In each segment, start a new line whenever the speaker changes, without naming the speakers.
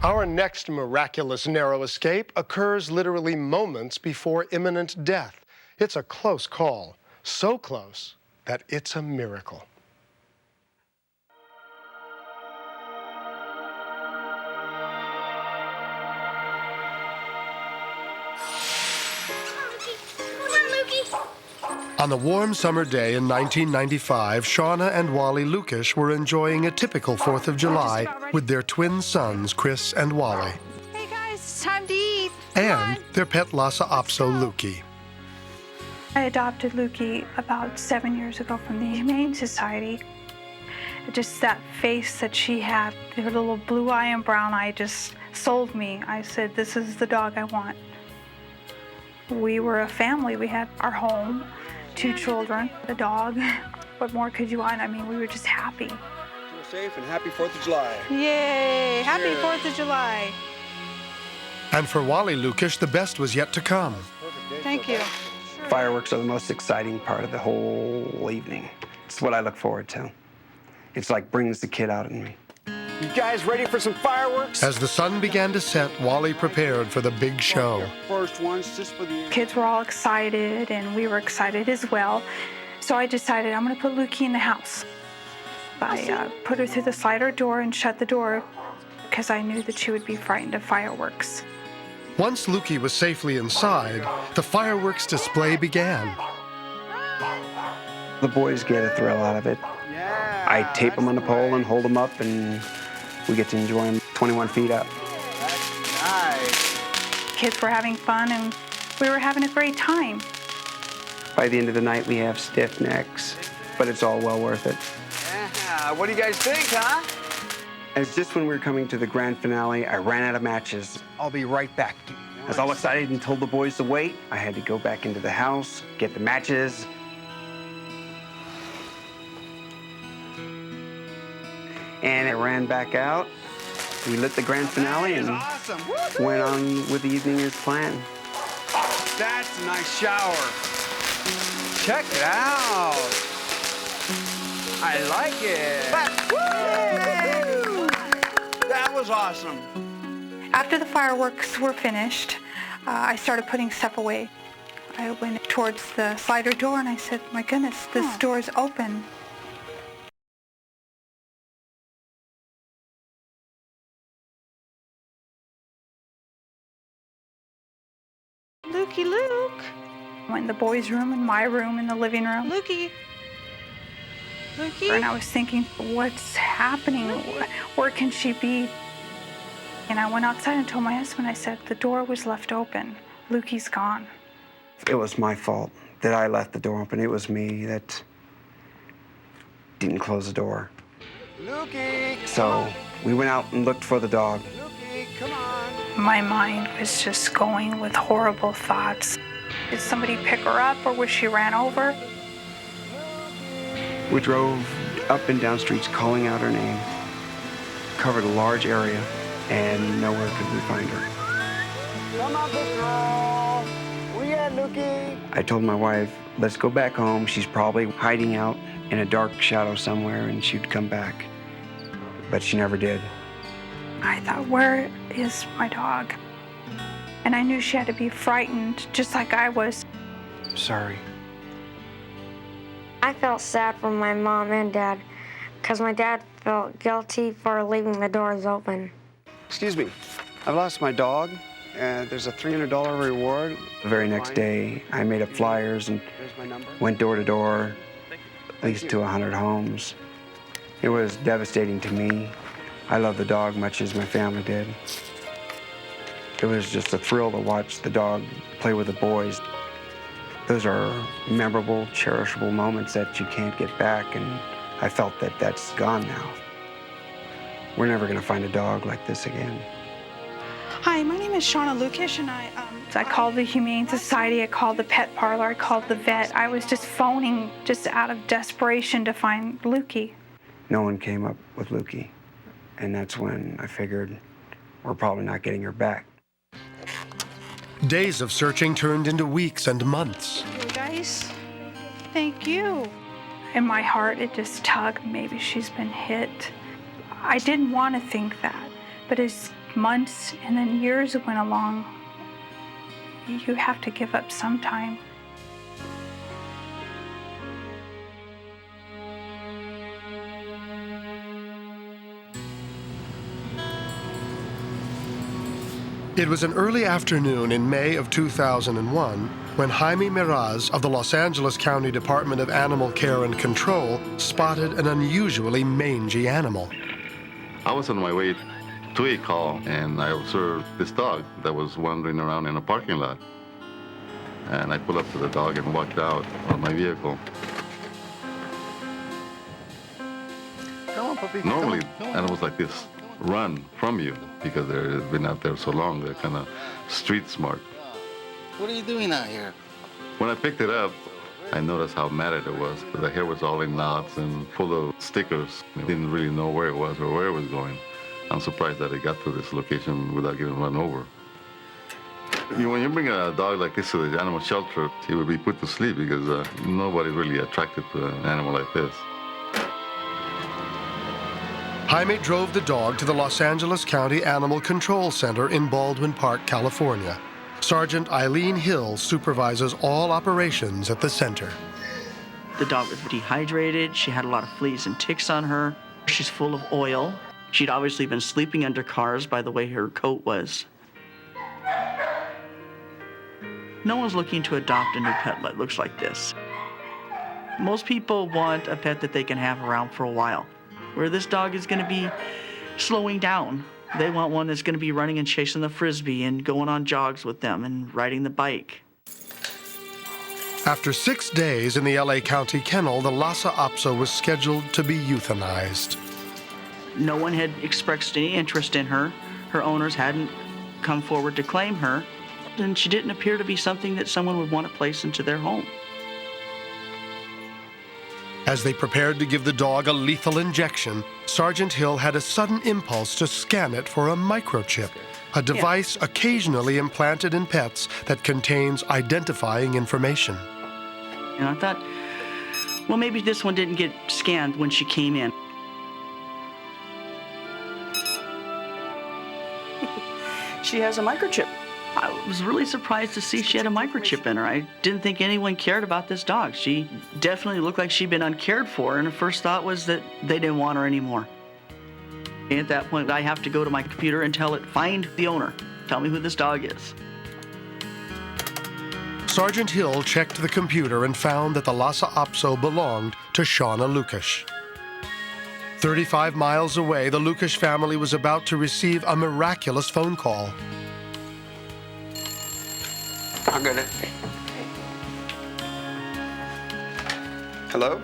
Our next miraculous narrow escape occurs literally moments before imminent death. It's a close call, so close that it's a miracle. On the warm summer day in 1995, Shauna and Wally Lukish were enjoying a typical 4th of July with their twin sons, Chris and Wally.
Hey guys, it's time to eat.
And their pet Lhasa Apso, Lukey.
I adopted Lukey about 7 years ago from the Humane Society. Just that face that she had, her little blue eye and brown eye just sold me. I said, this is the dog I want. We were a family. We had our home, 2 children, a dog. What more could you want? I mean, we were just happy.
Stay safe and happy 4th of July.
Yay!
Cheers.
Happy 4th of July.
And for Wally Lukish, the best was yet to come.
Thank you.
Fireworks are the most exciting part of the whole evening. It's what I look forward to. It's like brings the kid out in me.
You guys ready for some fireworks?
As the sun began to set, Wally prepared for the big show.
First ones, just for the...
Kids were all excited, and we were excited as well. So I decided I'm going to put Lukey in the house. I put her through the slider door and shut the door because I knew that she would be frightened of fireworks.
Once Lukey was safely inside, the fireworks display began.
The boys get a thrill out of it.
Yeah,
I tape them on the pole and hold them up, and we get to enjoy them 21 feet up.
That's nice.
Kids were having fun, and we were having a great time.
By the end of the night, we have stiff necks, but it's all well worth it.
Yeah, what do you guys think, huh?
And it's just when we were coming to the grand finale, I ran out of matches.
I'll be right back.
I was all excited and told the boys to wait. I had to go back into the house, get the matches. And I ran back out. We lit the grand finale and
Awesome.
went on with the evening as planned.
That's a nice shower. Check it out. I like it. Woo! That was awesome.
After the fireworks were finished, I started putting stuff away. I went towards the slider door and I said, my goodness, this door is open.
Lukey Luke.
Went in the boys' room, in my room, in the living room.
Lukey. Lukey.
And I was thinking, what's happening? Where can she be? And I went outside and told my husband, I said, the door was left open. Lukey's gone.
It was my fault that I left the door open. It was me that didn't close the door.
Lukey,
So we went out and looked for the dog.
Lukey, come on.
My mind was just going with horrible thoughts. Did somebody pick her up, or was she ran over?
We drove up and down streets calling out her name, covered a large area, and nowhere could we find her.
Come on, big girl. Where you at, Lukey?
I told my wife, let's go back home. She's probably hiding out in a dark shadow somewhere and she'd come back. But she never did.
I thought, where is my dog? And I knew she had to be frightened, just like I was.
Sorry.
I felt sad for my mom and dad because my dad felt guilty for leaving the doors open.
Excuse me. I've lost my dog, and there's a $300 reward.
The very next day, I made up flyers and
There's my number.
went door to door, at least to 100 homes. It was devastating to me. I love the dog much as my family did. It was just a thrill to watch the dog play with the boys. Those are memorable, cherishable moments that you can't get back, and I felt that that's gone now. We're never going to find a dog like this again.
Hi, my name is Shauna Lukish, and I
called the Humane Society, I called the pet parlor, I called the vet. I was just phoning just out of desperation to find Lukey.
No one came up with Lukey, and that's when I figured we're probably not getting her back.
Days of searching turned into weeks and months.
you guys. Thank you.
In my heart, it just tugged. Maybe she's been hit. I didn't want to think that. But as months and then years went along. You have to give up sometime.
It was an early afternoon in May of 2001 when Jaime Meraz of the Los Angeles County Department of Animal Care and Control spotted an unusually mangy animal.
I was on my way to a call, and I observed this dog that was wandering around in a parking lot. And I pulled up to the dog and walked out of my vehicle.
Come on, puppy.
Normally,
Come on.
animals like this run from you because they've been out there so long. They're kind of street smart.
What are you doing out here?
When I picked it up, I noticed how matted it was. The hair was all in knots and full of stickers. I didn't really know where it was or where it was going. I'm surprised that it got to this location without getting run over. When you bring a dog like this to the animal shelter, he would be put to sleep because nobody really attracted to an animal like this.
Jaime drove the dog to the Los Angeles County Animal Control Center in Baldwin Park, California. Sergeant Eileen Hill supervises all operations at the center.
The dog was dehydrated. She had a lot of fleas and ticks on her. She's full of oil. She'd obviously been sleeping under cars by the way her coat was. No one's looking to adopt a new pet that looks like this. Most people want a pet that they can have around for a while, where this dog is going to be slowing down. They want one that's going to be running and chasing the frisbee and going on jogs with them and riding the bike.
After 6 days in the LA County Kennel, the Lhasa Apso was scheduled to be euthanized.
No one had expressed any interest in her. Her owners hadn't come forward to claim her, and she didn't appear to be something that someone would want to place into their home.
As they prepared to give the dog a lethal injection, Sergeant Hill had a sudden impulse to scan it for a microchip, a device occasionally implanted in pets that contains identifying information.
And I thought, well, maybe this one didn't get scanned when she came in. She has a microchip. I was really surprised to see she had a microchip in her. I didn't think anyone cared about this dog. She definitely looked like she'd been uncared for, and the first thought was that they didn't want her anymore. And at that point, I have to go to my computer and tell it, find the owner. Tell me who this dog is.
Sergeant Hill checked the computer and found that the Lhasa Apso belonged to Shauna Lukash. 35 miles away, the Lukash family was about to receive a miraculous phone call.
I'll get it. Hello?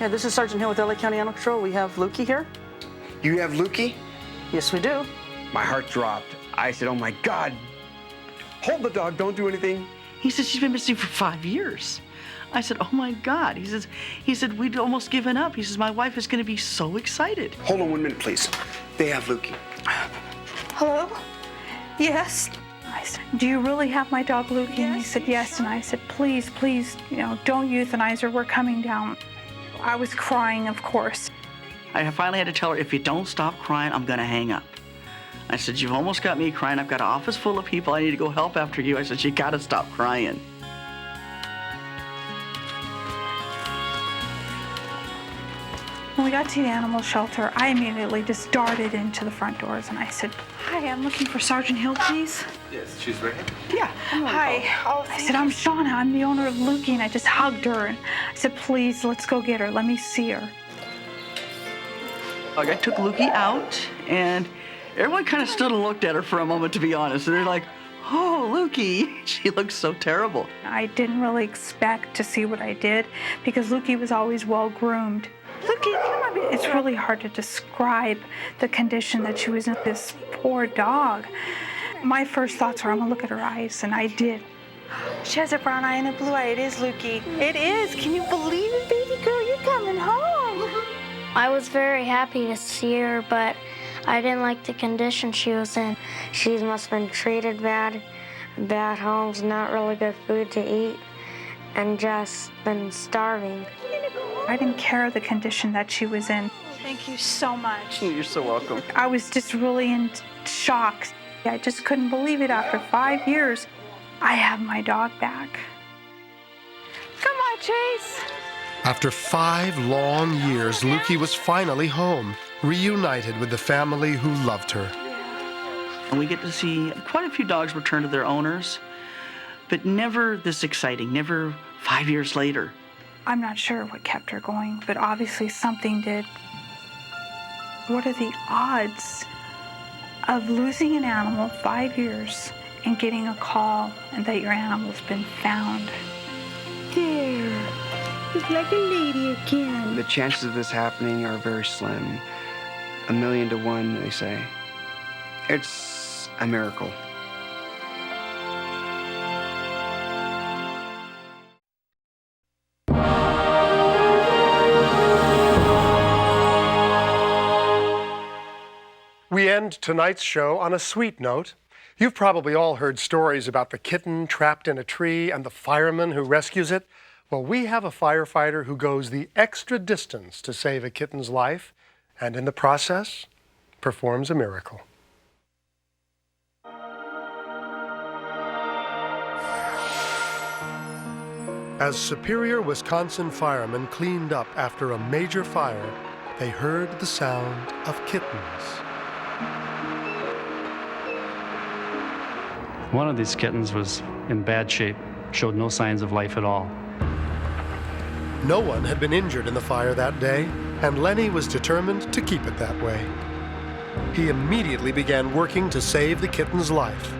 Yeah, this is Sergeant Hill with LA County Animal Control. We have Lukey here.
You have Lukey?
Yes, we do.
My heart dropped. I said, oh my God. Hold the dog, don't do anything.
He said, she's been missing for 5 years. I said, oh my God. He said, we'd almost given up. He says, my wife is going to be so excited.
Hold on 1 minute, please. They have Lukey.
Hello? Yes? I said, do you really have my dog Lukey? And he said, yes. And I said, please, please, don't euthanize her. We're coming down. I was crying, of course.
I finally had to tell her, if you don't stop crying, I'm going to hang up. I said, you've almost got me crying. I've got an office full of people. I need to go help after you. I said, you got to stop crying.
When we got to the animal shelter, I immediately just darted into the front doors and I said, hi, I'm looking for Sergeant Hill, please.
Yes, she's right here.
Yeah, hi. I said, I'm Shauna, I'm the owner of Lukey, and I just hugged her and I said, please, let's go get her, let me see her.
I took Lukey out and everyone kind of stood and looked at her for a moment, to be honest. And they're like, oh, Lukey, she looks so terrible.
I didn't really expect to see what I did because Lukey was always well-groomed. Lukey, come on. It's really hard to describe the condition that she was in, this poor dog. My first thoughts were, I'm gonna look at her eyes, and I did. She has a brown eye and a blue eye. It is Lukey. It is. Can you believe it, baby girl? You're coming home.
I was very happy to see her, but I didn't like the condition she was in. She must have been treated bad homes, not really good food to eat, and just been starving.
I didn't care the condition that she was in. Thank you so much.
You're so welcome.
I was just really in shock. I just couldn't believe it. After 5 years, I have my dog back. Come on, Chase.
After 5 long years, Lukey was finally home, reunited with the family who loved her.
And we get to see quite a few dogs return to their owners, but never this exciting, never 5 years later.
I'm not sure what kept her going, but obviously something did. What are the odds of losing an animal 5 years and getting a call and that your animal's been found?
There. It's like a lady again.
The chances of this happening are very slim. 1,000,000 to 1, they say. It's a miracle.
We end tonight's show on a sweet note. You've probably all heard stories about the kitten trapped in a tree and the fireman who rescues it. Well, we have a firefighter who goes the extra distance to save a kitten's life, and in the process, performs a miracle. As Superior, Wisconsin firemen cleaned up after a major fire, they heard the sound of kittens.
One of these kittens was in bad shape, showed no signs of life at all.
No one had been injured in the fire that day, and Lenny was determined to keep it that way. He immediately began working to save the kitten's life.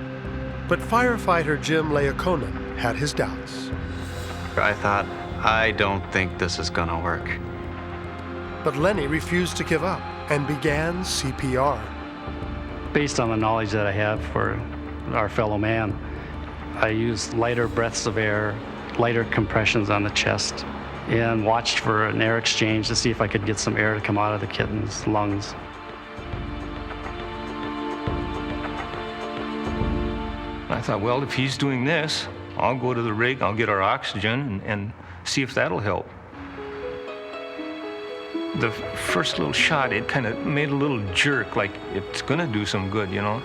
But firefighter Jim Laoconon had his doubts.
I thought, I don't think this is gonna work.
But Lenny refused to give up and began CPR.
Based on the knowledge that I have for our fellow man, I used lighter breaths of air, lighter compressions on the chest, and watched for an air exchange to see if I could get some air to come out of the kitten's lungs.
I thought, well, if he's doing this, I'll go to the rig, I'll get our oxygen and see if that'll help. The first little shot, it kind of made a little jerk, like it's gonna do some good, you know.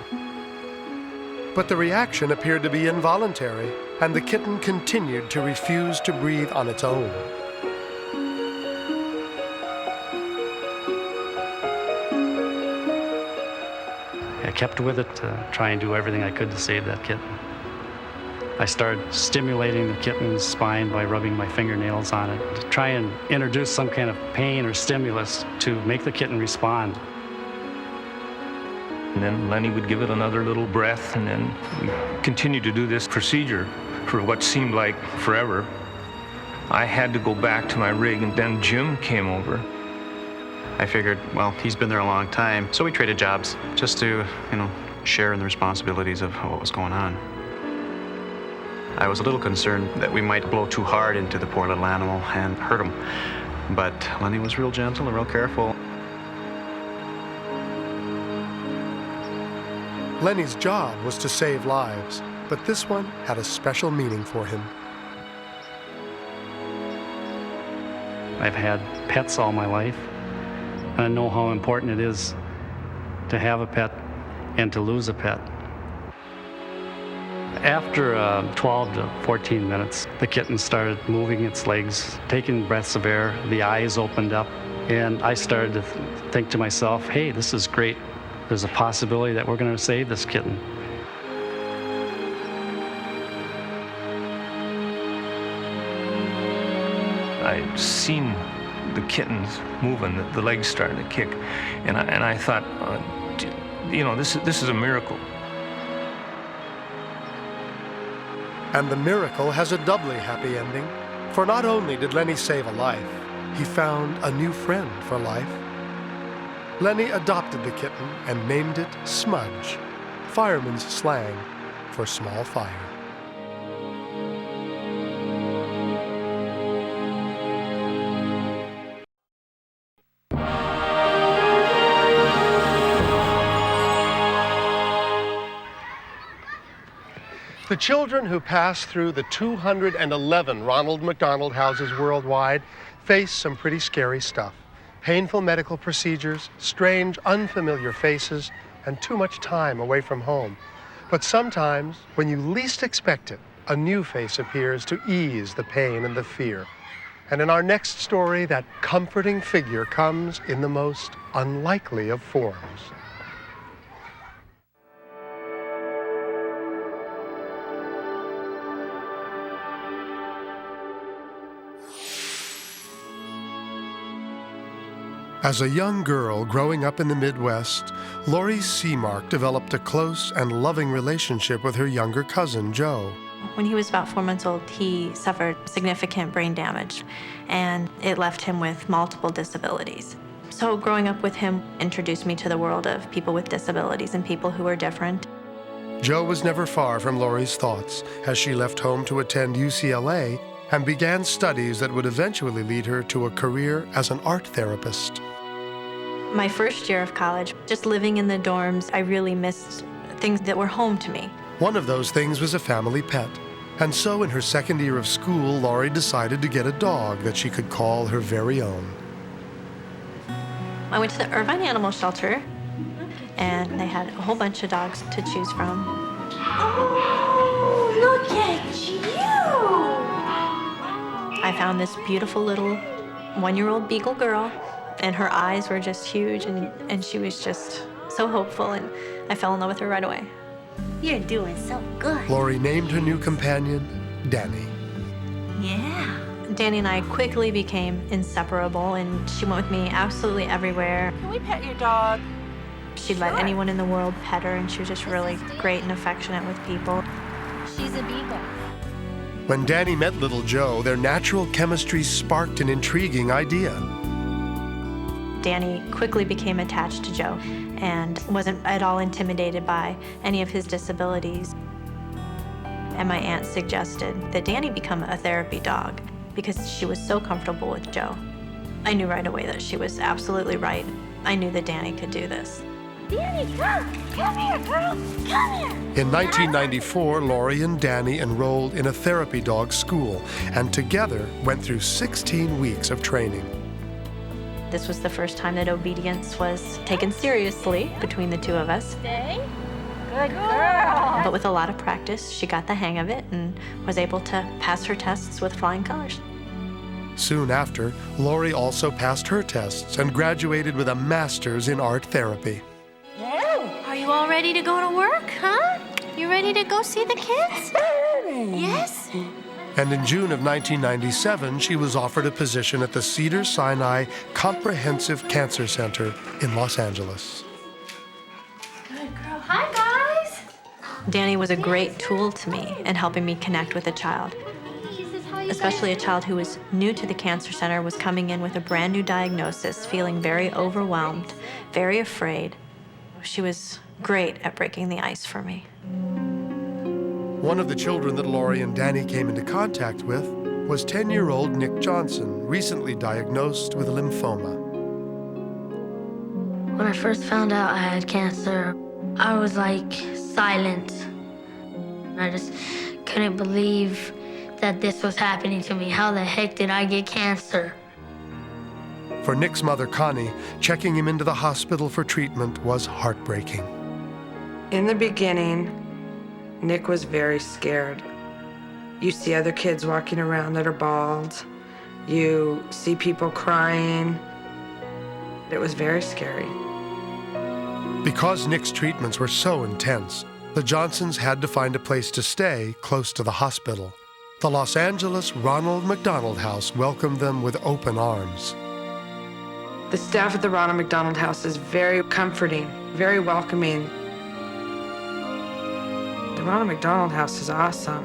But the reaction appeared to be involuntary, and the kitten continued to refuse to breathe on its own.
I kept with it to try and do everything I could to save that kitten. I started stimulating the kitten's spine by rubbing my fingernails on it to try and introduce some kind of pain or stimulus to make the kitten respond.
And then Lenny would give it another little breath, and then we continued to do this procedure for what seemed like forever. I had to go back to my rig, and then Jim came over.
I figured, well, he's been there a long time, so we traded jobs just to, share in the responsibilities of what was going on. I was a little concerned that we might blow too hard into the poor little animal and hurt him, but Lenny was real gentle and real careful.
Lenny's job was to save lives, but this one had a special meaning for him.
I've had pets all my life, and I know how important it is to have a pet and to lose a pet. After 12 to 14 minutes, the kitten started moving its legs, taking breaths of air, the eyes opened up, and I started to think to myself, hey, this is great. There's a possibility that we're going to save this kitten.
I'd seen the kittens moving, the legs starting to kick, and I thought, this is a miracle.
And the miracle has a doubly happy ending, for not only did Lenny save a life, he found a new friend for life. Lenny adopted the kitten and named it Smudge, fireman's slang for small fire. The children who pass through the 211 Ronald McDonald houses worldwide face some pretty scary stuff. painful medical procedures, strange, unfamiliar faces, and too much time away from home. But sometimes, when you least expect it, a new face appears to ease the pain and the fear. And in our next story, that comforting figure comes in the most unlikely of forms. As a young girl growing up in the Midwest, Lori Seamark developed a close and loving relationship with her younger cousin, Joe.
When he was about 4 months old, he suffered significant brain damage, and it left him with multiple disabilities. So growing up with him introduced me to the world of people with disabilities and people who are different.
Joe was never far from Lori's thoughts as she left home to attend UCLA and began studies that would eventually lead her to a career as an art therapist.
My first year of college, just living in the dorms, I really missed things that were home to me.
One of those things was a family pet. And so in her second year of school, Lori decided to get a dog that she could call her very own.
I went to the Irvine Animal Shelter, and they had a whole bunch of dogs to choose from.
Oh, look at you!
I found this beautiful little 1-year-old beagle girl, and her eyes were just huge, and she was just so hopeful, and I fell in love with her right away.
You're doing so good.
Lori named her new companion Danny.
Yeah.
Danny and I quickly became inseparable, and she went with me absolutely everywhere.
Can we pet your dog?
She'd let anyone in the world pet her, and she was just really great and affectionate with people.
She's a beagle.
When Danny met little Joe, their natural chemistry sparked an intriguing idea.
Danny quickly became attached to Joe and wasn't at all intimidated by any of his disabilities. And my aunt suggested that Danny become a therapy dog because she was so comfortable with Joe. I knew right away that she was absolutely right. I knew that Danny could do this.
Danny, come here, girl, come here.
In 1994, Lori and Danny enrolled in a therapy dog school and together went through 16 weeks of training.
This was the first time that obedience was taken seriously between the two of us.
Stay. Good girl.
But with a lot of practice, she got the hang of it and was able to pass her tests with flying colors.
Soon after, Lori also passed her tests and graduated with a master's in art therapy.
Are you all ready to go to work, huh? You ready to go see the kids? Yes?
And in June of 1997, she was offered a position at the Cedars-Sinai Comprehensive Cancer Center in Los Angeles.
Good girl. Hi, guys.
Danny was a great tool to me in helping me connect with a child, especially a child who was new to the cancer center, was coming in with a brand new diagnosis, feeling very overwhelmed, very afraid. She was great at breaking the ice for me.
One of the children that Lori and Danny came into contact with was 10-year-old Nick Johnson, recently diagnosed with lymphoma.
When I first found out I had cancer, I was like silent. I just couldn't believe that this was happening to me. How the heck did I get cancer?
For Nick's mother, Connie, checking him into the hospital for treatment was heartbreaking.
In the beginning, Nick was very scared. You see other kids walking around that are bald. You see people crying. It was very scary.
Because Nick's treatments were so intense, the Johnsons had to find a place to stay close to the hospital. The Los Angeles Ronald McDonald House welcomed them with open arms.
The staff at the Ronald McDonald House is very comforting, very welcoming. The Ronald McDonald House is awesome.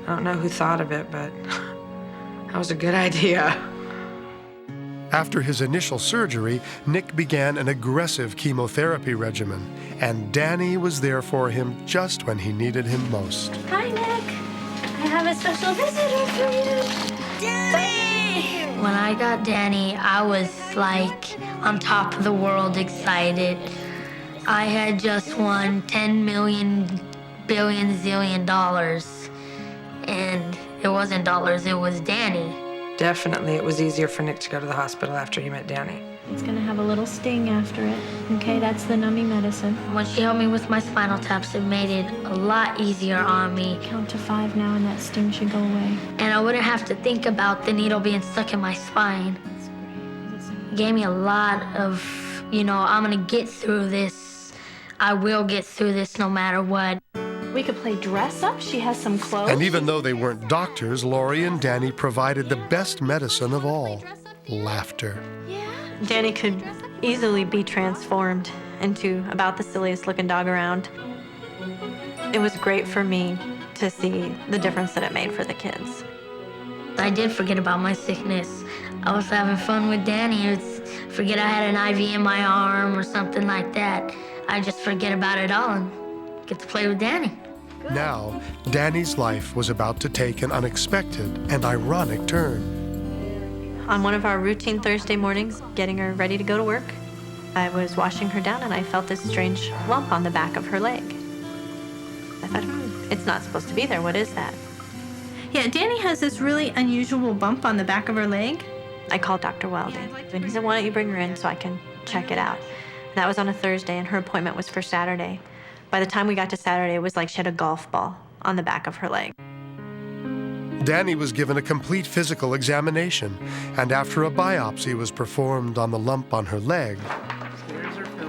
I don't know who thought of it, but that was a good idea.
After his initial surgery, Nick began an aggressive chemotherapy regimen, and Danny was there for him just when he needed him most.
Hi, Nick. I have a special visitor for you. Danny! When I got Danny, I was like on top of the world excited. I had just won $10 million billion zillion dollars, and it wasn't dollars, it was Danny.
Definitely, it was easier for Nick to go to the hospital after he met Danny.
It's gonna have a little sting after it. Okay, that's the numbing medicine.
When she helped me with my spinal taps, it made it a lot easier on me.
Count to 5 now and that sting should go away.
And I wouldn't have to think about the needle being stuck in my spine. It gave me a lot of, I'm gonna get through this. I will get through this no matter what.
We could play dress up. She has some clothes.
And even though they weren't doctors, Lori and Danny provided the best medicine of all, laughter.
Danny could easily be transformed into about the silliest looking dog around. It was great for me to see the difference that it made for the kids.
I did forget about my sickness. I was having fun with Danny. Forget I had an IV in my arm or something like that. I just forget about it all and get to play with Danny.
Now, Danny's life was about to take an unexpected and ironic turn.
On one of our routine Thursday mornings, getting her ready to go to work, I was washing her down and I felt this strange lump on the back of her leg. I thought, it's not supposed to be there. What is that?
Yeah, Danny has this really unusual bump on the back of her leg.
I called Dr. Weldy, and he said, why don't you bring her in so I can check it out? And that was on a Thursday, and her appointment was for Saturday. By the time we got to Saturday, it was like she had a golf ball on the back of her leg.
Danny was given a complete physical examination, and after a biopsy was performed on the lump on her leg,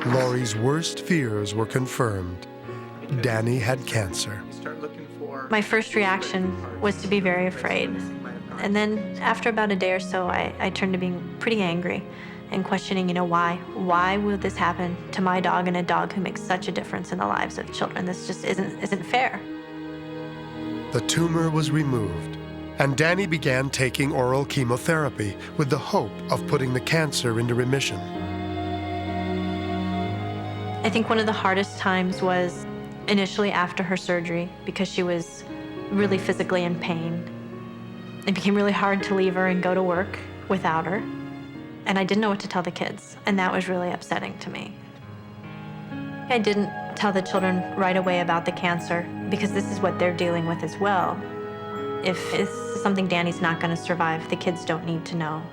Lori's worst fears were confirmed. Danny had cancer.
My first reaction was to be very afraid. And then after about a day or so, I turned to being pretty angry and questioning, why? Why will this happen to my dog and a dog who makes such a difference in the lives of children? This just isn't fair.
The tumor was removed, and Danny began taking oral chemotherapy with the hope of putting the cancer into remission.
I think one of the hardest times was initially after her surgery because she was really physically in pain. It became really hard to leave her and go to work without her. And I didn't know what to tell the kids, and that was really upsetting to me. I didn't tell the children right away about the cancer because this is what they're dealing with as well. If it's something Danny's not going to survive, the kids don't need to know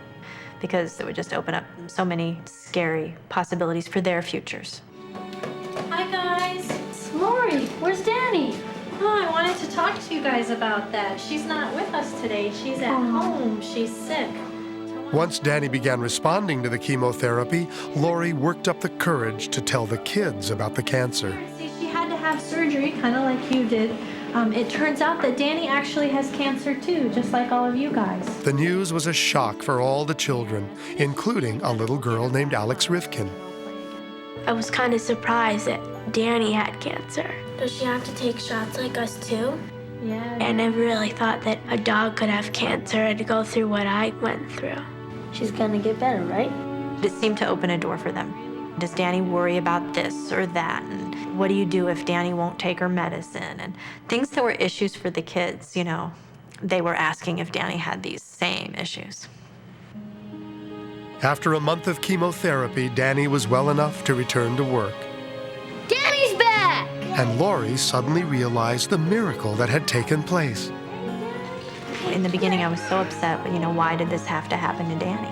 because it would just open up so many scary possibilities for their futures.
Hi, guys. It's Lori. Where's Danny? Oh, I wanted to talk to you guys about that. She's not with us today. She's at home. She's sick.
Once Danny began responding to the chemotherapy, Lori worked up the courage to tell the kids about the cancer.
See, she had to have surgery, kind of like you did. It turns out that Danny actually has cancer too, just like all of you guys.
The news was a shock for all the children, including a little girl named Alex Rifkin.
I was kind of surprised that Danny had cancer. Does she have to take shots like us too?
Yeah.
I never really thought that a dog could have cancer and go through what I went through. She's gonna get better, right?
It seemed to open a door for them. Does Danny worry about this or that? And what do you do if Danny won't take her medicine? And things that were issues for the kids, they were asking if Danny had these same issues.
After a month of chemotherapy, Danny was well enough to return to work.
Danny's back!
And Lori suddenly realized the miracle that had taken place.
In the beginning, I was so upset, why did this have to happen to Danny?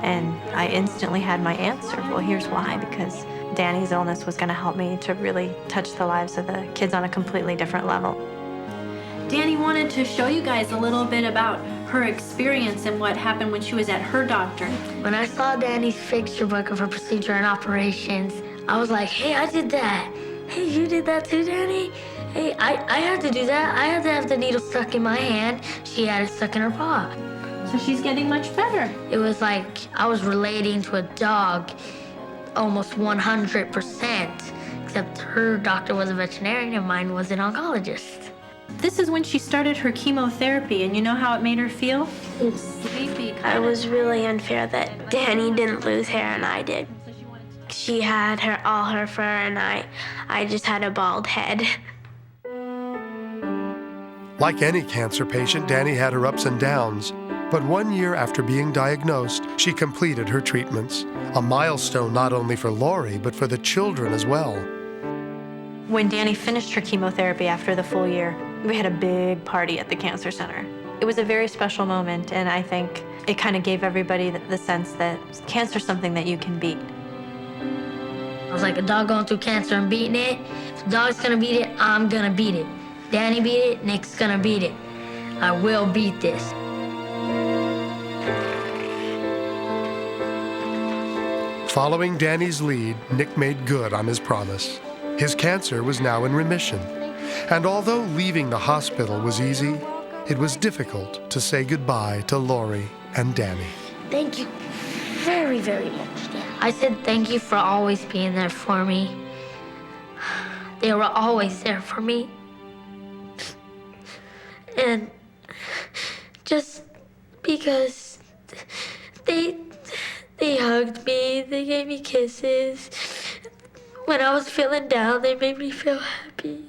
And I instantly had my answer. Well, here's why, because Danny's illness was gonna help me to really touch the lives of the kids on a completely different level.
Danny wanted to show you guys a little bit about her experience and what happened when she was at her doctor.
When I saw Danny's picture book of her procedure and operations, I was like, hey, I did that. Hey, you did that too, Danny? Hey, I had to do that. I had to have the needle stuck in my hand. She had it stuck in her paw.
So she's getting much better.
It was like I was relating to a dog almost 100%, except her doctor was a veterinarian and mine was an oncologist.
This is when she started her chemotherapy, and you know how it made her feel? It's sleepy.
I was really unfair that Danny didn't lose hair and I did. She had all her fur and I just had a bald head.
Like any cancer patient, Danny had her ups and downs. But 1 year after being diagnosed, she completed her treatments. A milestone not only for Lori, but for the children as well.
When Danny finished her chemotherapy after the full year, we had a big party at the cancer center. It was a very special moment, and I think it kind of gave everybody the sense that cancer's something that you can beat.
I was like, a dog going through cancer and beating it. If the dog's gonna beat it, I'm gonna beat it. Danny beat it, Nick's gonna beat it. I will beat this.
Following Danny's lead, Nick made good on his promise. His cancer was now in remission. And although leaving the hospital was easy, it was difficult to say goodbye to Lori and Danny.
Thank you very, very much. I said thank you for always being there for me. They were always there for me. And just because they hugged me, they gave me kisses. When I was feeling down, they made me feel happy.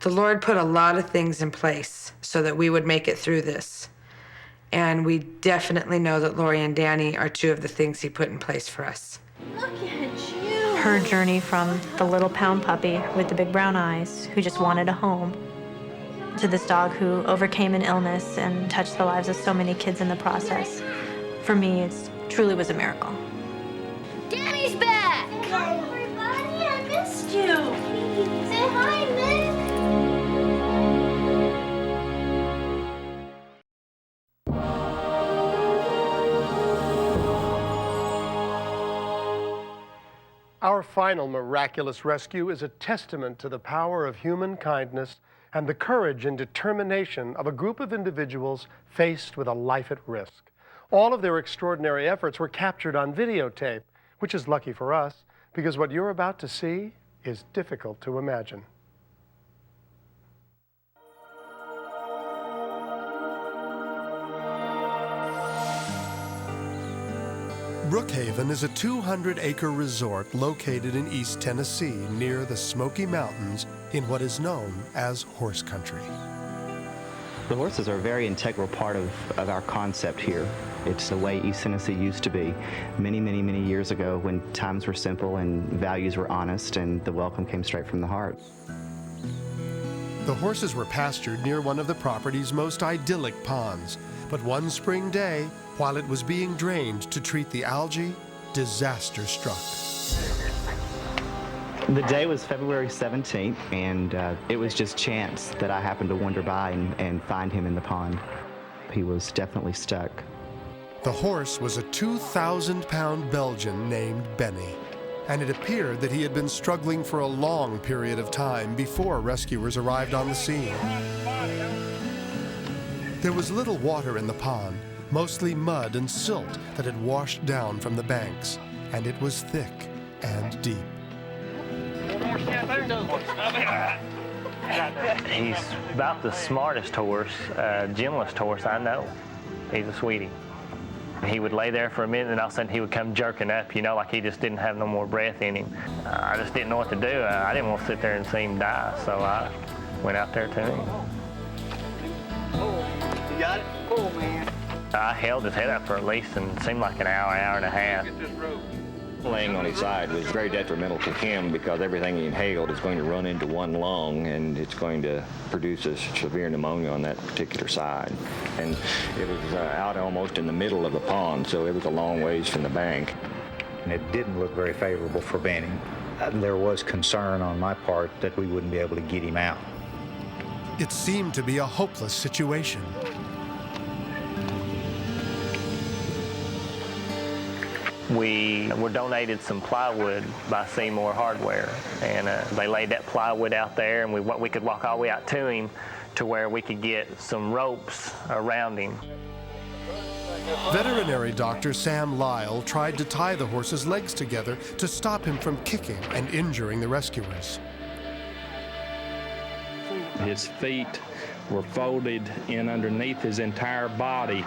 The Lord put a lot of things in place so that we would make it through this. And we definitely know that Lori and Danny are two of the things he put in place for us.
Look at you.
Her journey from the little pound puppy with the big brown eyes who just wanted a home to this dog who overcame an illness and touched the lives of so many kids in the process. For me, it truly was a miracle.
Danny's back!
Hi, everybody. I missed you. Say hi, Nick.
Our final miraculous rescue is a testament to the power of human kindness and the courage and determination of a group of individuals faced with a life at risk. All of their extraordinary efforts were captured on videotape, which is lucky for us, because what you're about to see is difficult to imagine. Brookhaven is a 200-acre resort located in East Tennessee near the Smoky Mountains in what is known as horse country.
The horses are a very integral part of our concept here. It's the way East Tennessee used to be many, many, many years ago when times were simple and values were honest and the welcome came straight from the heart.
The horses were pastured near one of the property's most idyllic ponds, but one spring day, while it was being drained to treat the algae, disaster struck.
The day was February 17th, and it was just chance that I happened to wander by and find him in the pond. He was definitely stuck.
The horse was a 2,000-pound Belgian named Benny, and it appeared that he had been struggling for a long period of time before rescuers arrived on the scene. There was little water in the pond, mostly mud and silt that had washed down from the banks, and it was thick and deep.
He's about the smartest horse, gentlest horse I know. He's a sweetie. He would lay there for a minute, and all of a sudden he would come jerking up, you know, like he just didn't have no more breath in him. I just didn't know what to do. I didn't want to sit there and see him die, so I went out there to him.
You got it? Oh, man.
I held his head up for at least, and it seemed like an hour, hour and a half.
Laying on his side was very detrimental to him because everything he inhaled is going to run into one lung and it's going to produce a severe pneumonia on that particular side. And it was out almost in the middle of the pond, so it was a long ways from the bank.
And it didn't look very favorable for Benny. There was concern on my part that we wouldn't be able to get him out.
It seemed to be a hopeless situation.
We were donated some plywood by Seymour Hardware, and they laid that plywood out there, and we could walk all the way out to him to where we could get some ropes around him.
Veterinary doctor Sam Lyle tried to tie the horse's legs together to stop him from kicking and injuring the rescuers.
His feet were folded in underneath his entire body.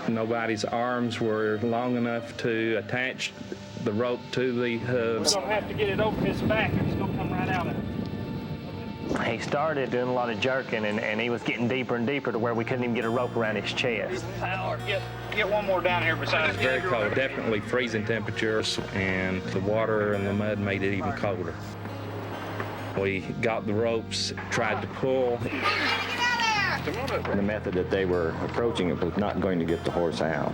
Nobody's arms were long enough to attach the rope to the hooves.
We're going to have to get it over his back, or he's going to come right out of it.
He started doing a lot of jerking, and he was getting deeper and deeper to where we couldn't even get a rope around his chest.
Get one more down here beside
It was very cold, definitely freezing temperatures, and the water and the mud made it even colder. We got the ropes, tried to pull.
The method that they were approaching it was not going to get the horse out.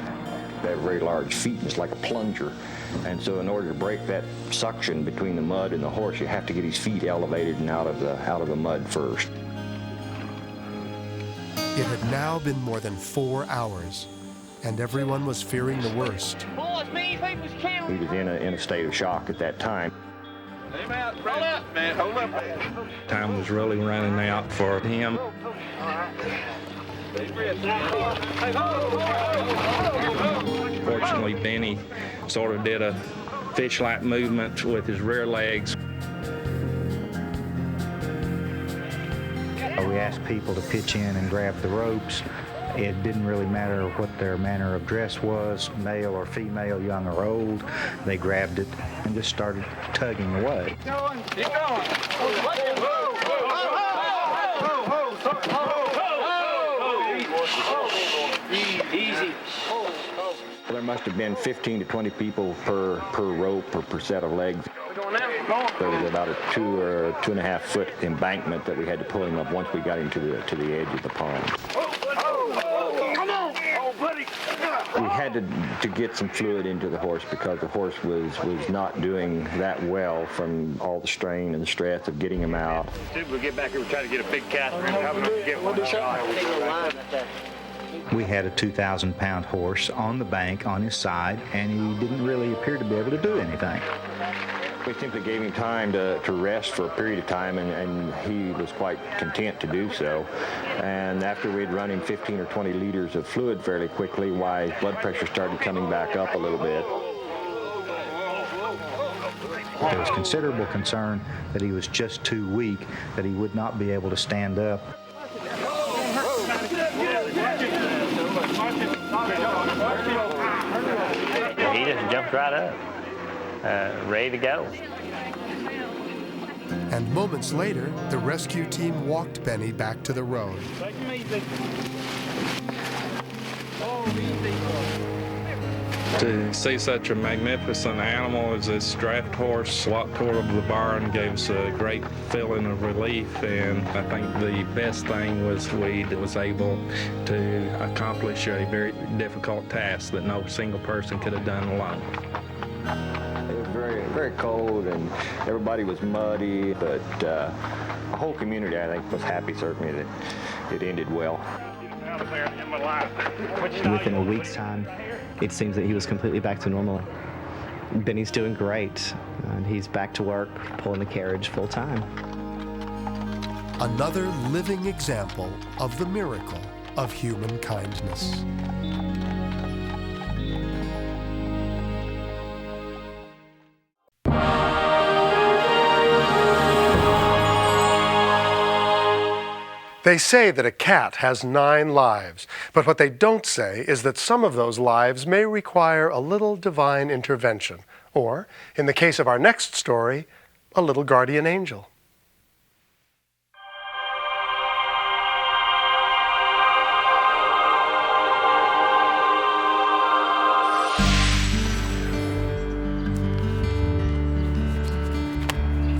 They have very large feet, and it's like a plunger. And so in order to break that suction between the mud and the horse, you have to get his feet elevated and out of the mud first.
It had now been more than 4 hours, and everyone was fearing the worst.
He was in a state of shock at that time.
Time was really running out for him. Fortunately, Benny sort of did a fish-like movement with his rear legs.
We asked people to pitch in and grab the ropes. It didn't really matter what their manner of dress was, male or female, young or old. They grabbed it and just started tugging away.
Keep going.
Easy. There must have been 15 to 20 people per rope or per set of legs. There was about a 2 or 2.5 foot embankment that we had to pull him up once we got him to the edge of the pond.
Come on, buddy.
We had to get some fluid into the horse because the horse was not doing that well from all the strain and the stress of getting him out.
We'll get back here, we'll try to get a big catheter and have enough to get one shot.
We had a 2,000-pound horse on the bank on his side, and he didn't really appear to be able to do anything.
We simply gave him time to rest for a period of time, and he was quite content to do so. And after we'd run him 15 or 20 liters of fluid fairly quickly, his blood pressure started coming back up a little bit.
There was considerable concern that he was just too weak, that he would not be able to stand up.
He just jumped right up, ready to go.
And moments later, the rescue team walked Benny back to the road.
To see such a magnificent animal as this draft horse walk toward the barn gave us a great feeling of relief, and I think the best thing was we was able to accomplish a very difficult task that no single person could have done alone.
It was very, very cold, and everybody was muddy, but the whole community, I think, was happy, certainly, that it ended well.
Within a week's time, it seems that he was completely back to normal. Benny's doing great, and he's back to work, pulling the carriage full time.
Another living example of the miracle of human kindness. They say that a cat has 9 lives, but what they don't say is that some of those lives may require a little divine intervention, or, in the case of our next story, a little guardian angel.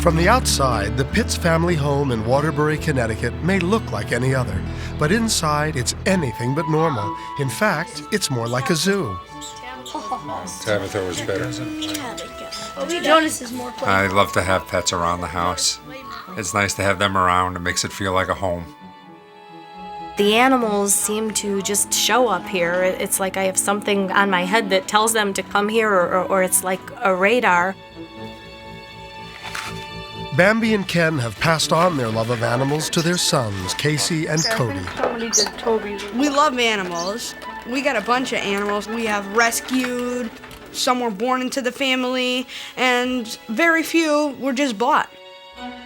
From the outside, the Pitts family home in Waterbury, Connecticut may look like any other, but inside it's anything but normal. In fact, it's more like a zoo.
Tabitha was better.
Jonas is more fun.
I love to have pets around the house. It's nice to have them around. It makes it feel like a home.
The animals seem to just show up here. It's like I have something on my head that tells them to come here, or it's like a radar.
Bambi and Ken have passed on their love of animals to their sons, Casey and Cody.
We love animals. We got a bunch of animals. We have rescued, some were born into the family, and very few were just bought.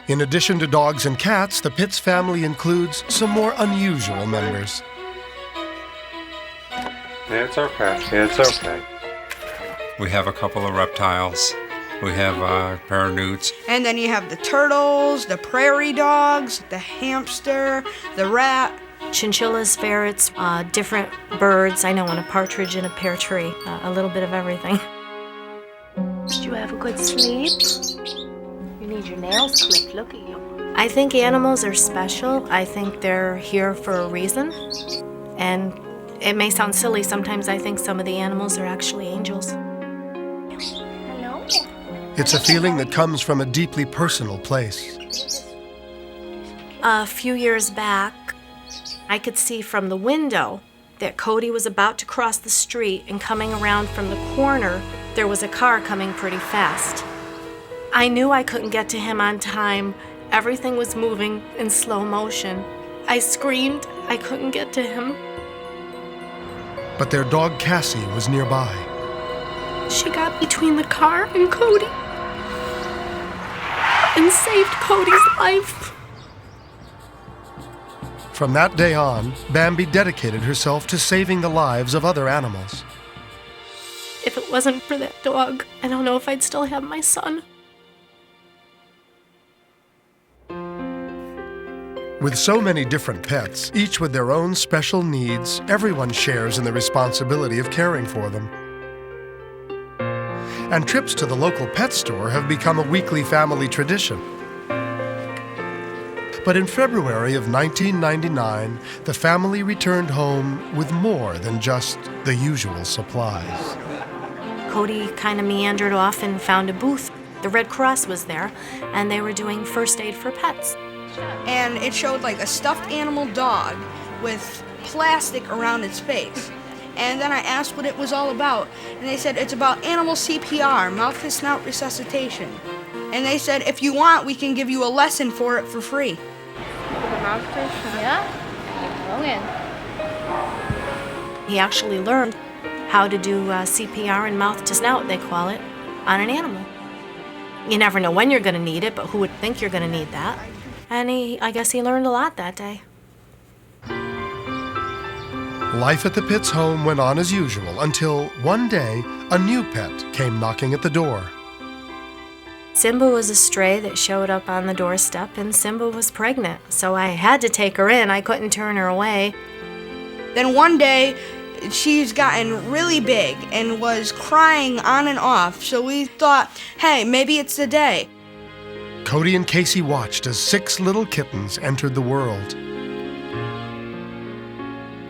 In addition to dogs and cats, the Pitts family includes some more unusual members.
Yeah, it's okay. Yeah, it's okay. We have a couple of reptiles. We have a pair of newts.
And then you have the turtles, the prairie dogs, the hamster, the rat.
Chinchillas, ferrets, different birds. I know, and a partridge in a pear tree. A little bit of everything.
Did you have a good sleep? You need your nails clipped. Look at you.
I think animals are special. I think they're here for a reason. And it may sound silly, sometimes I think some of the animals are actually angels.
Hello?
It's a feeling that comes from a deeply personal place.
A few years back, I could see from the window that Cody was about to cross the street, and coming around from the corner, there was a car coming pretty fast. I knew I couldn't get to him on time. Everything was moving in slow motion. I screamed. I couldn't get to him.
But their dog Cassie was nearby.
She got between the car and Cody and saved Cody's life.
From that day on, Bambi dedicated herself to saving the lives of other animals.
If it wasn't for that dog, I don't know if I'd still have my son.
With so many different pets, each with their own special needs, everyone shares in the responsibility of caring for them. And trips to the local pet store have become a weekly family tradition. But in February of 1999, the family returned home with more than just the usual supplies.
Cody kind of meandered off and found a booth. The Red Cross was there, and they were doing first aid for pets.
And it showed like a stuffed animal dog with plastic around its face. And then I asked what it was all about, and they said it's about animal CPR, mouth-to-snout resuscitation. And they said if you want, we can give you a lesson for it for free.
Yeah? Go in.
He actually learned how to do CPR and mouth-to-snout, they call it, on an animal. You never know when you're going to need it, but who would think you're going to need that? And I guess he learned a lot that day.
Life at the Pitts home went on as usual until one day a new pet came knocking at the door.
Simba was a stray that showed up on the doorstep, and Simba was pregnant, so I had to take her in. I couldn't turn her away.
Then one day, she's gotten really big and was crying on and off, so we thought, hey, maybe it's the day.
Cody and Casey watched as 6 little kittens entered the world.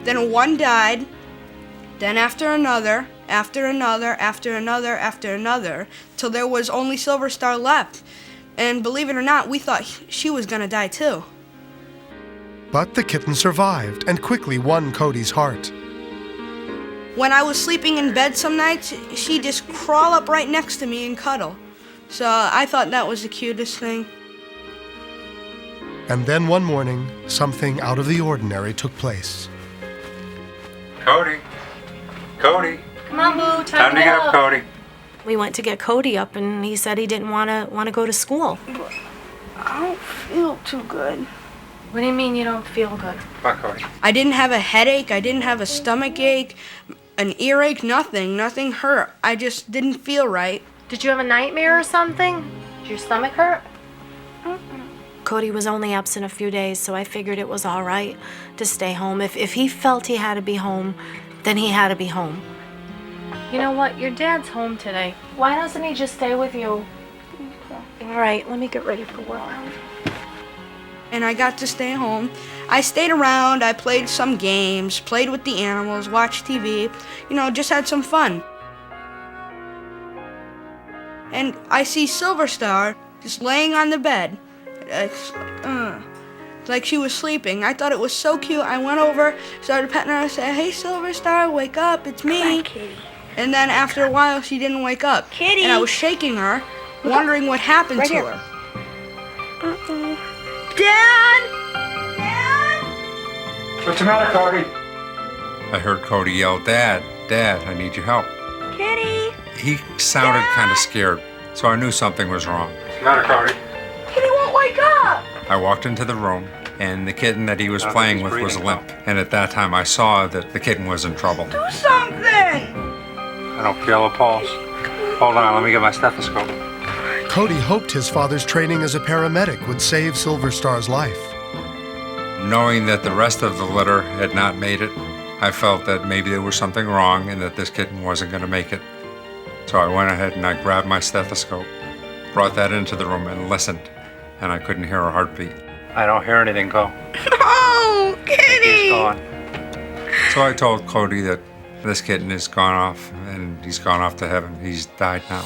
Then one died, then after another, after another, after another, after another, till there was only Silver Star left. And believe it or not, we thought she was gonna die too.
But the kitten survived and quickly won Cody's heart.
When I was sleeping in bed some nights, she'd just crawl up right next to me and cuddle. So I thought that was the cutest thing.
And then one morning, something out of the ordinary took place.
Cody. Cody.
Come on, Boo,
Time to get up, Cody.
We went to get Cody up, and he said he didn't want to go to school.
I don't feel too good.
What do you mean you don't feel good?
Come on, Cody.
I didn't have a headache, I didn't have a stomach ache, an earache, nothing. Nothing hurt. I just didn't feel right.
Did you have a nightmare or something? Did your stomach hurt? Cody was only absent a few days, so I figured it was all right to stay home. If he felt he had to be home, then he had to be home. You know what? Your dad's home today. Why doesn't he just stay with you? All right, let me get ready for work.
And I got to stay home. I stayed around, I played some games, played with the animals, watched TV, just had some fun. And I see Silver Star just laying on the bed. It's like she was sleeping. I thought it was so cute. I went over, started petting her, and said, "Hey, Silver Star, wake up, it's me."
Come on, kitty.
And then after a while, she didn't wake up.
Kitty.
And I was shaking her, wondering what happened
Right
to
here.
her.
Dad!
What's the matter, Cody? I heard Cody yell, "Dad, Dad, I need your help."
Kitty!
He sounded kind of scared, so I knew something was wrong. What's the matter, Cody?
Kitty won't wake up!
I walked into the room, and the kitten that he was playing with was limp. And at that time, I saw that the kitten was in trouble.
Do something!
I don't feel a pulse. Hold on, let me get my stethoscope.
Cody hoped his father's training as a paramedic would save Silver Star's life.
Knowing that the rest of the litter had not made it, I felt that maybe there was something wrong and that this kitten wasn't going to make it. So I went ahead and I grabbed my stethoscope, brought that into the room and listened. and I couldn't hear a heartbeat. I don't hear anything, go.
No, kitty!
He's gone. So I told Cody that this kitten is gone off, and he's gone off to heaven. He's died now.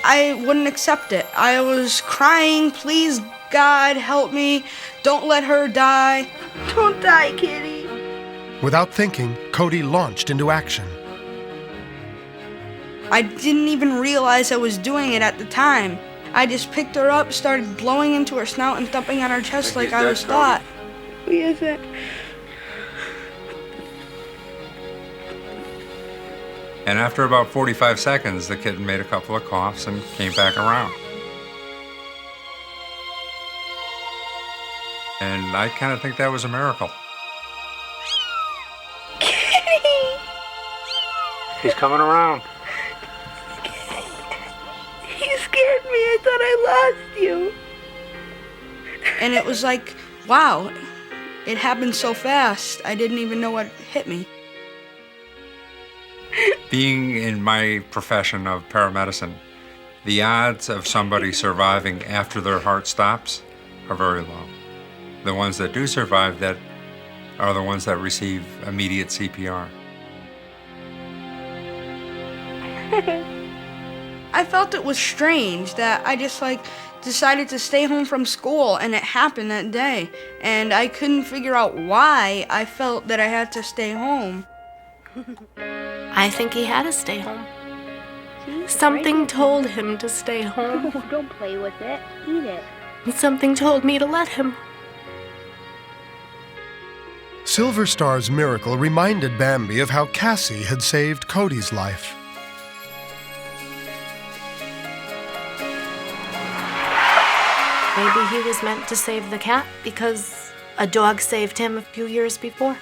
I wouldn't accept it. I was crying, please, God, help me. Don't let her die.
Don't die, kitty.
Without thinking, Cody launched into action.
I didn't even realize I was doing it at the time. I just picked her up, started blowing into her snout and thumping on her chest like I was thought.
Who is it?
And after about 45 seconds, the kitten made a couple of coughs and came back around. And I kind of think that was a miracle.
Kitty!
He's coming around.
You scared me. I thought I lost you.
And it was like, wow, it happened so fast. I didn't even know what hit me.
Being in my profession of paramedicine, the odds of somebody surviving after their heart stops are very low. The ones that do survive that are the ones that receive immediate CPR.
I felt it was strange that I just decided to stay home from school, and it happened that day. And I couldn't figure out why I felt that I had to stay home.
I think he had to stay home. Something told him to stay home.
Don't play with it. Eat it.
And something told me to let him.
Silver Star's miracle reminded Bambi of how Cassie had saved Cody's life.
Maybe he was meant to save the cat because a dog saved him a few years before.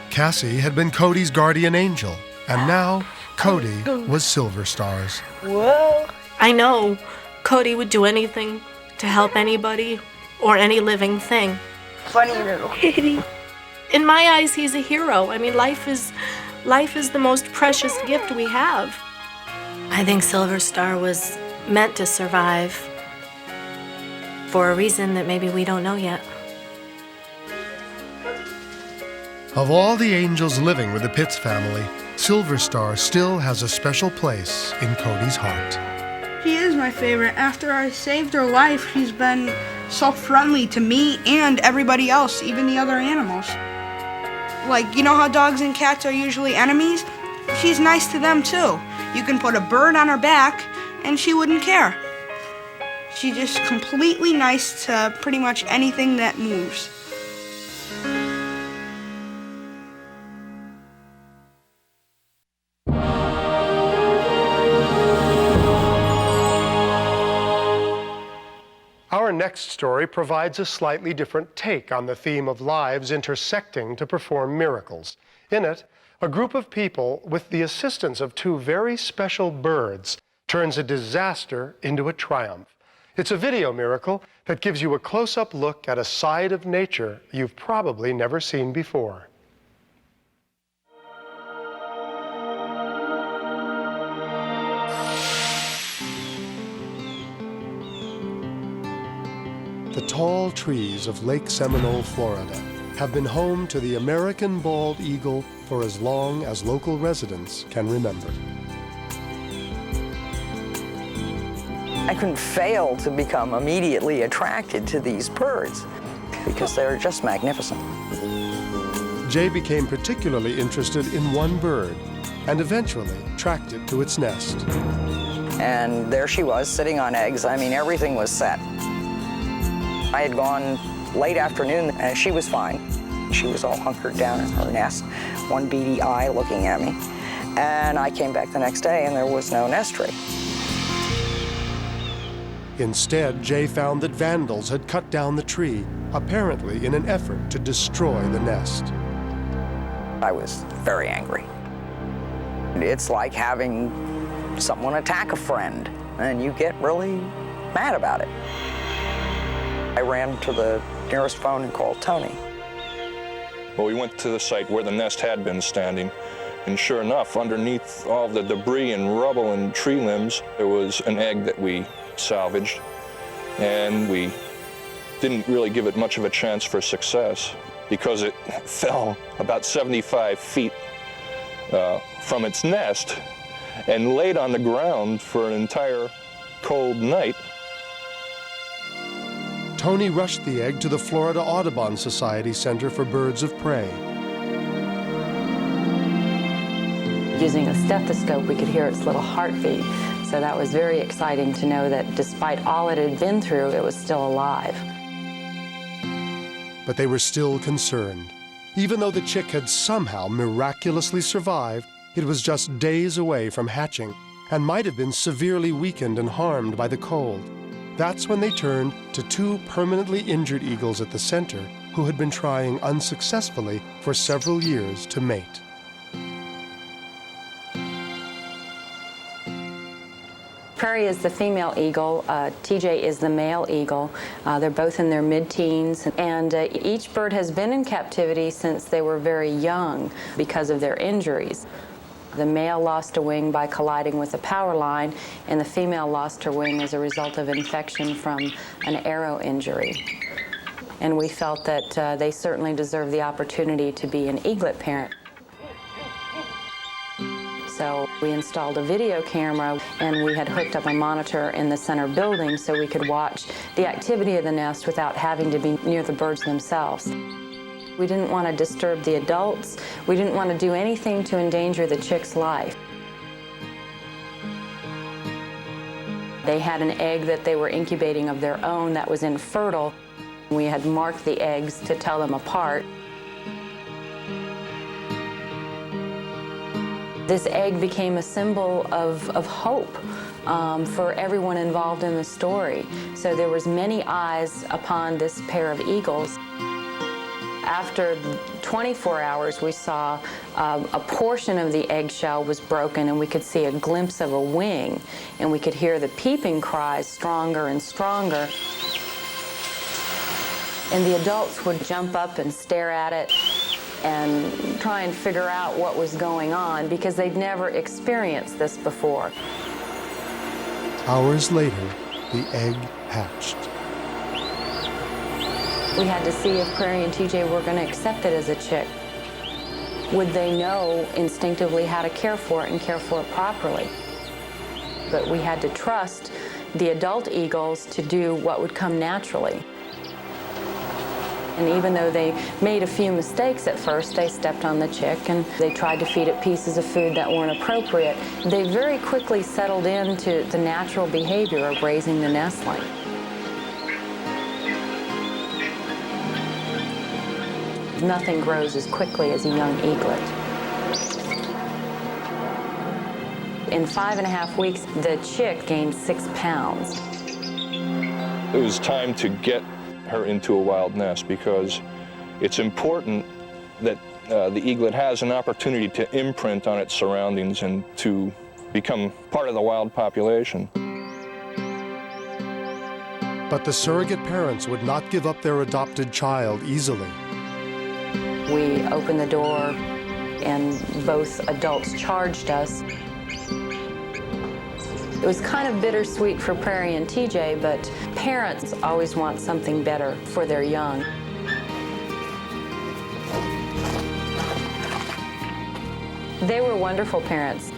Cassie had been Cody's guardian angel, and now Cody was Silver Star's.
Whoa. I know Cody would do anything to help anybody or any living thing.
Funny little kitty.
In my eyes, he's a hero. I mean, life is the most precious gift we have. I think Silver Star was meant to survive for a reason that maybe we don't know yet.
Of all the angels living with the Pitts family, Silver Star still has a special place in Cody's heart.
She is my favorite. After I saved her life, she's been so friendly to me and everybody else, even the other animals. Like, you know how dogs and cats are usually enemies? She's nice to them too. You can put a bird on her back and she wouldn't care. She's just completely nice to pretty much anything that moves.
Our next story provides a slightly different take on the theme of lives intersecting to perform miracles. In it, a group of people, with the assistance of two very special birds, turns a disaster into a triumph. It's a video miracle that gives you a close-up look at a side of nature you've probably never seen before. The tall trees of Lake Seminole, Florida, have been home to the American bald eagle for as long as local residents can remember.
I couldn't fail to become immediately attracted to these birds because they're just magnificent.
Jay became particularly interested in one bird and eventually tracked it to its nest.
And there she was, sitting on eggs. I mean, everything was set. I had gone late afternoon and she was fine. She was all hunkered down in her nest, one beady eye looking at me. And I came back the next day and there was no nest tree.
Instead, Jay found that vandals had cut down the tree, apparently in an effort to destroy the nest.
I was very angry. It's like having someone attack a friend, and you get really mad about it. I ran to the nearest phone and called Tony.
Well, we went to the site where the nest had been standing, and sure enough, underneath all the debris and rubble and tree limbs, there was an egg that we salvaged. and we didn't really give it much of a chance for success because it fell about 75 feet from its nest and laid on the ground for an entire cold night.
Tony rushed the egg to the Florida Audubon Society Center for Birds of Prey.
Using a stethoscope, we could hear its little heartbeat. So that was very exciting to know that despite all it had been through, it was still alive.
But they were still concerned. Even though the chick had somehow miraculously survived, it was just days away from hatching and might have been severely weakened and harmed by the cold. That's when they turned to two permanently injured eagles at the center who had been trying unsuccessfully for several years to mate.
Prairie is the female eagle, TJ is the male eagle. They're both in their mid-teens, and each bird has been in captivity since they were very young because of their injuries. The male lost a wing by colliding with a power line, and the female lost her wing as a result of infection from an arrow injury. And we felt that they certainly deserve the opportunity to be an eaglet parent. So we installed a video camera, and we had hooked up a monitor in the center building so we could watch the activity of the nest without having to be near the birds themselves. We didn't want to disturb the adults. We didn't want to do anything to endanger the chick's life. They had an egg that they were incubating of their own that was infertile. We had marked the eggs to tell them apart. This egg became a symbol of hope for everyone involved in the story. So there was many eyes upon this pair of eagles. After 24 hours, we saw a portion of the eggshell was broken, and we could see a glimpse of a wing, and we could hear the peeping cries stronger and stronger. And the adults would jump up and stare at it and try and figure out what was going on because they'd never experienced this before.
Hours later, the egg hatched.
We had to see if Prairie and TJ were going to accept it as a chick. Would they know instinctively how to care for it and care for it properly? But we had to trust the adult eagles to do what would come naturally. And even though they made a few mistakes at first, they stepped on the chick and they tried to feed it pieces of food that weren't appropriate. They very quickly settled into the natural behavior of raising the nestling. Nothing grows as quickly as a young eaglet. In 5.5 weeks, the chick gained 6 pounds.
It was time to get her into a wild nest because it's important that the eaglet has an opportunity to imprint on its surroundings and to become part of the wild population.
But the surrogate parents would not give up their adopted child easily.
We opened the door and both adults charged us. It was kind of bittersweet for Prairie and TJ, but parents always want something better for their young. They were wonderful parents.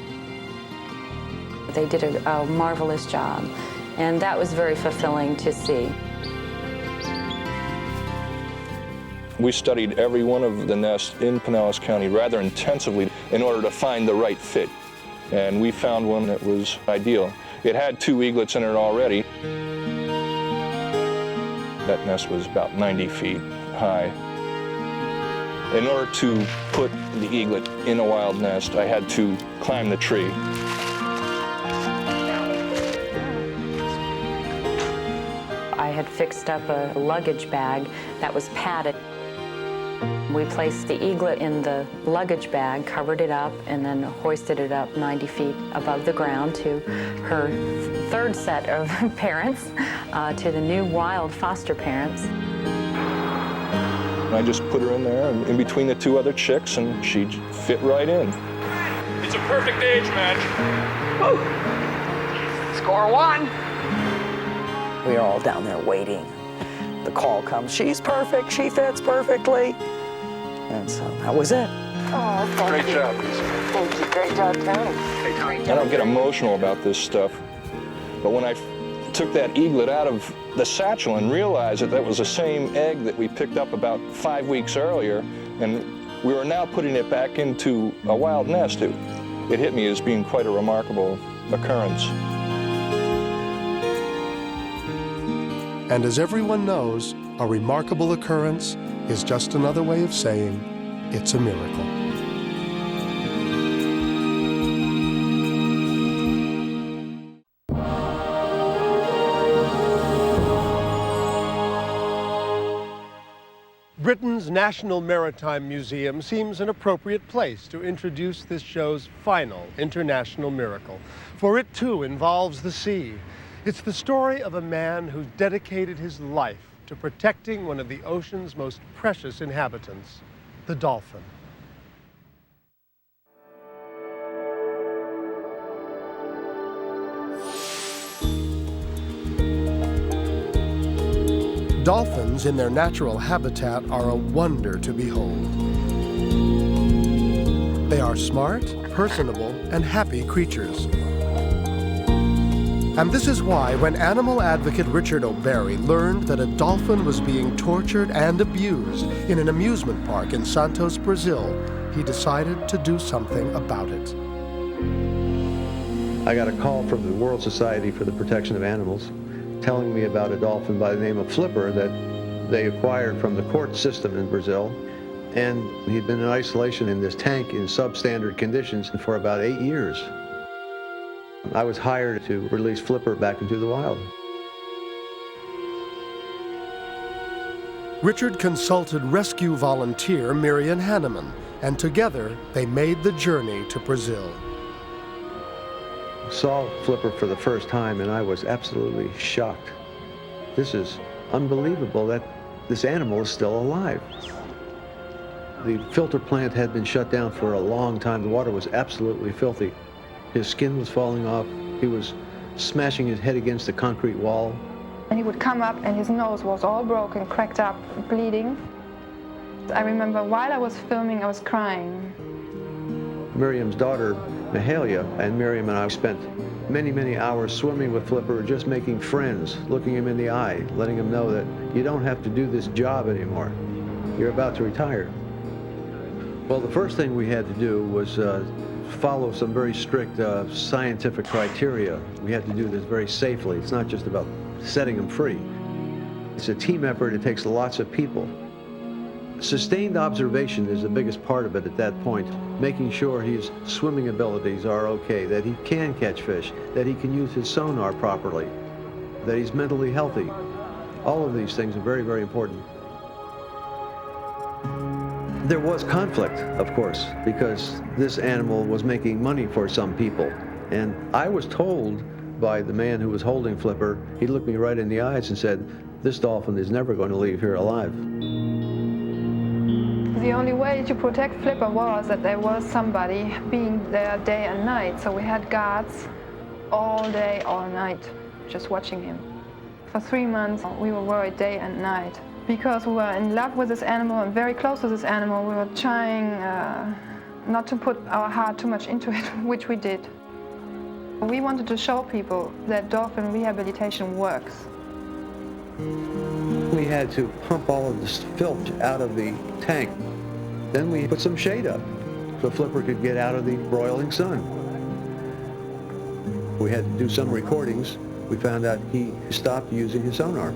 They did a marvelous job, and that was very fulfilling to see.
We studied every one of the nests in Pinellas County rather intensively in order to find the right fit. And we found one that was ideal. It had 2 eaglets in it already. That nest was about 90 feet high. In order to put the eaglet in a wild nest, I had to climb the tree.
I had fixed up a luggage bag that was padded. We placed the eaglet in the luggage bag, covered it up, and then hoisted it up 90 feet above the ground to her 3rd set of parents, to the new wild foster parents.
I just put her in there, in between the 2 other chicks, and she fit right in.
It's a perfect age match. Woo. Score 1.
We were all down there waiting. The call comes, she's perfect, she fits perfectly. And so that was it.
Oh,
Great job.
Thank you. Great job, Tony.
I don't get emotional about this stuff, but when I took that eaglet out of the satchel and realized that that was the same egg that we picked up about 5 weeks earlier, and we were now putting it back into a wild nest, it hit me as being quite a remarkable occurrence.
And as everyone knows, a remarkable occurrence is just another way of saying it's a miracle. Britain's National Maritime Museum seems an appropriate place to introduce this show's final international miracle, for it too involves the sea. It's the story of a man who dedicated his life to protecting one of the ocean's most precious inhabitants, the dolphin. Dolphins in their natural habitat are a wonder to behold. They are smart, personable, and happy creatures. And this is why when animal advocate Richard O'Barry learned that a dolphin was being tortured and abused in an amusement park in Santos, Brazil, he decided to do something about it.
I got a call from the World Society for the Protection of Animals telling me about a dolphin by the name of Flipper that they acquired from the court system in Brazil. And he'd been in isolation in this tank in substandard conditions for about 8 years. I was hired to release Flipper back into the wild.
Richard consulted rescue volunteer Miriam Hanneman, and together they made the journey to Brazil.
Saw Flipper for the first time and I was absolutely shocked. This is unbelievable that this animal is still alive. The filter plant had been shut down for a long time. The water was absolutely filthy. His skin was falling off. He was smashing his head against the concrete wall.
And he would come up and his nose was all broken, cracked up, bleeding. I remember while I was filming, I was crying.
Miriam's daughter, Mahalia, and Miriam and I spent many, many hours swimming with Flipper, just making friends, looking him in the eye, letting him know that you don't have to do this job anymore. You're about to retire. Well, the first thing we had to do was follow some very strict scientific criteria. We had to do this very safely. It's not just about setting him free. It's a team effort. It takes lots of people. Sustained observation is the biggest part of it at that point, making sure his swimming abilities are okay, that he can catch fish, that he can use his sonar properly, that he's mentally healthy. All of these things are very, very important. There was conflict, of course, because this animal was making money for some people. And I was told by the man who was holding Flipper, he looked me right in the eyes and said, "This dolphin is never going to leave here alive."
The only way to protect Flipper was that there was somebody being there day and night. So we had guards all day, all night, just watching him. For 3 months, we were worried day and night. Because we were in love with this animal and very close to this animal, we were trying not to put our heart too much into it, which we did. We wanted to show people that dolphin rehabilitation works.
We had to pump all of this filth out of the tank. Then we put some shade up so Flipper could get out of the broiling sun. We had to do some recordings. We found out he stopped using his sonar.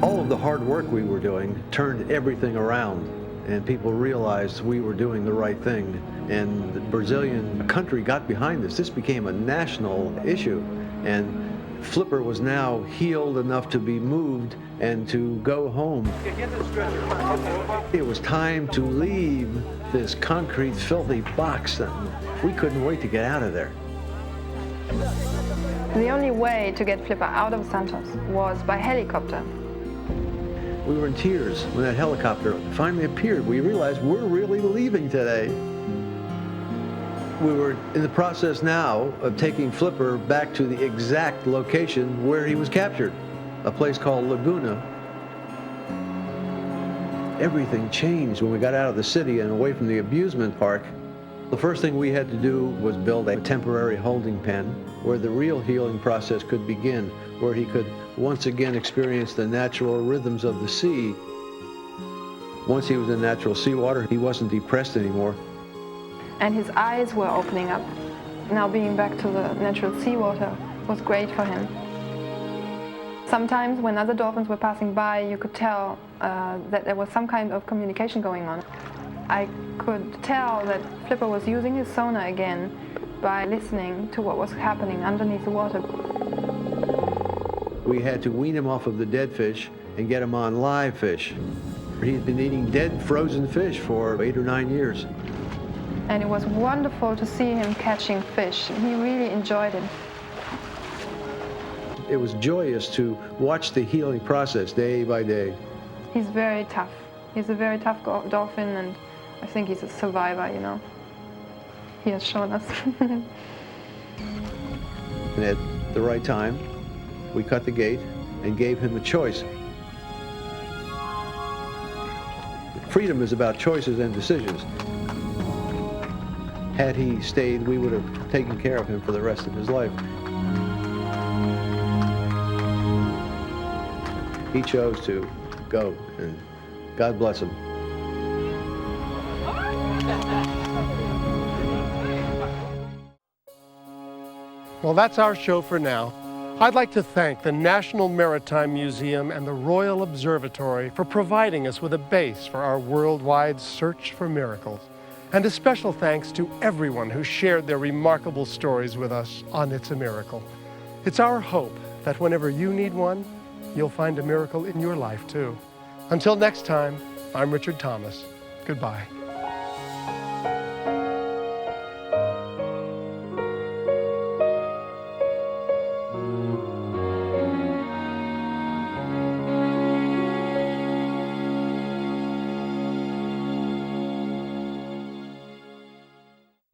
All of the hard work we were doing turned everything around, and people realized we were doing the right thing. And the Brazilian country got behind this. This became a national issue, and Flipper was now healed enough to be moved and to go home. It was time to leave this concrete, filthy box, and we couldn't wait to get out of there.
The only way to get Flipper out of Santos was by helicopter.
We were in tears when that helicopter finally appeared. We realized we're really leaving today. We were in the process now of taking Flipper back to the exact location where he was captured, a place called Laguna. Everything changed when we got out of the city and away from the amusement park. The first thing we had to do was build a temporary holding pen where the real healing process could begin, where he could once again experience the natural rhythms of the sea. Once he was in natural seawater, he wasn't depressed anymore.
And his eyes were opening up. Now being back to the natural seawater was great for him. Sometimes when other dolphins were passing by, you could tell that there was some kind of communication going on. I could tell that Flipper was using his sonar again by listening to what was happening underneath the water.
We had to wean him off of the dead fish and get him on live fish. He'd been eating dead, frozen fish for 8 or 9 years.
And it was wonderful to see him catching fish. He really enjoyed it.
It was joyous to watch the healing process day by day.
He's very tough. He's a very tough dolphin, and I think he's a survivor, you know. He has shown us.
And at the right time, we cut the gate and gave him a choice. Freedom is about choices and decisions. Had he stayed, we would have taken care of him for the rest of his life. He chose to go, and God bless him.
Well, that's our show for now. I'd like to thank the National Maritime Museum and the Royal Observatory for providing us with a base for our worldwide search for miracles. And a special thanks to everyone who shared their remarkable stories with us on It's a Miracle. It's our hope that whenever you need one, you'll find a miracle in your life too. Until next time, I'm Richard Thomas. Goodbye.